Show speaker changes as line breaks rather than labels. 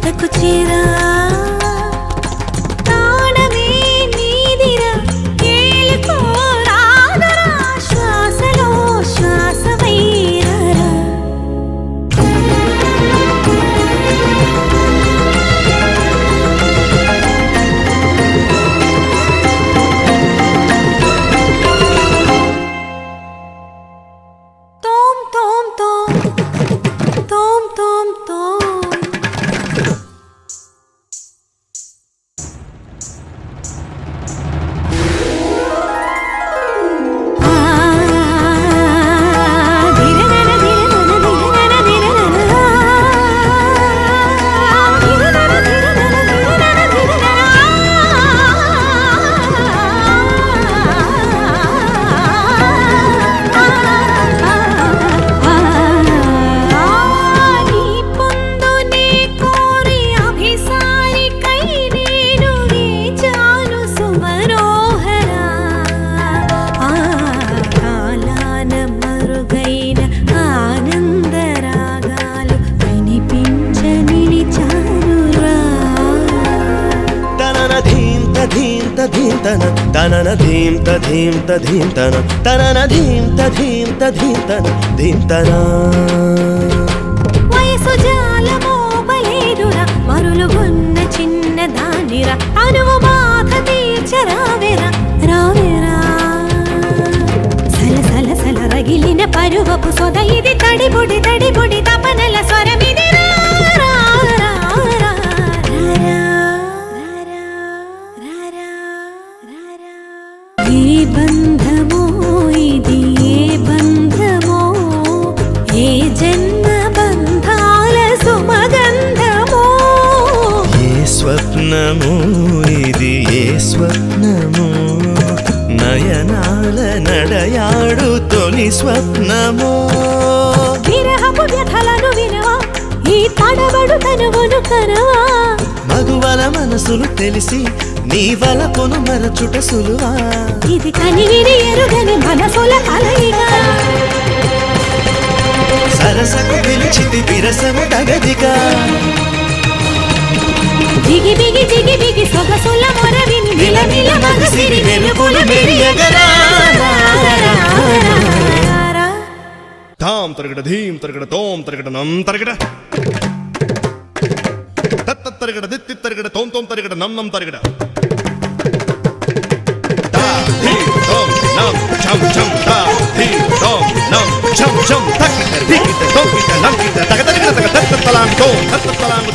చెంతకు చేరా ప్రాణమే నీదిరా ఏలుకోరాదరా శ్వాసలో శ్వాసవైరారా తోం తోం తోం తోం తోం తోం
తనన ధీం తధీం తధీం తన తనన ధీం తధీం తధీం తన ధీం తన
వయసు జాలమోబలేదురా మరులుగున్న చిన్న దానిరా అనువు బాధ తీర్చరావేరా రావేరా సల సల సల రగిలిన పరువపు సొద ఇది తడిబుడి తడిబుడి తపనల స్వరమిది రా రా రా రా రా ఏ బంధమో ఇది ఏ బంధమో ఏ జన్మ బంధాల సుమగంధమో
ఏ స్వప్నము ఇది ఏ స్వప్నము నయనాల నడయాడు తొలి స్వప్నము
విరహపు వ్యథలను వినవా ఈ తడబడు తనువును కనవా
మగువల మనసులు తెలిసి నీ వలపును మరచుట సులువా
ఇది కనివిని ఎరుగని మనసుల కలయిగా
సరసకు పిలిచితి విరసము తగదిగా
బిగి బిగి జిగి బిగి సొగసుల మొరవిని మిలమిల మగసిరి వెలుగులు మెరియగరా
తాం తరగడ ధీం తరగడ తోం తరగడ నం తరగడ తత్త తరగడ దిత్తి తరగడ తోం తోం తరగడ నం నం తరగడ Nam cham cham ta dhi dom nam cham cham tak dik dik dom dik nam dik tak tak tak tak tak talang dom tak tak talang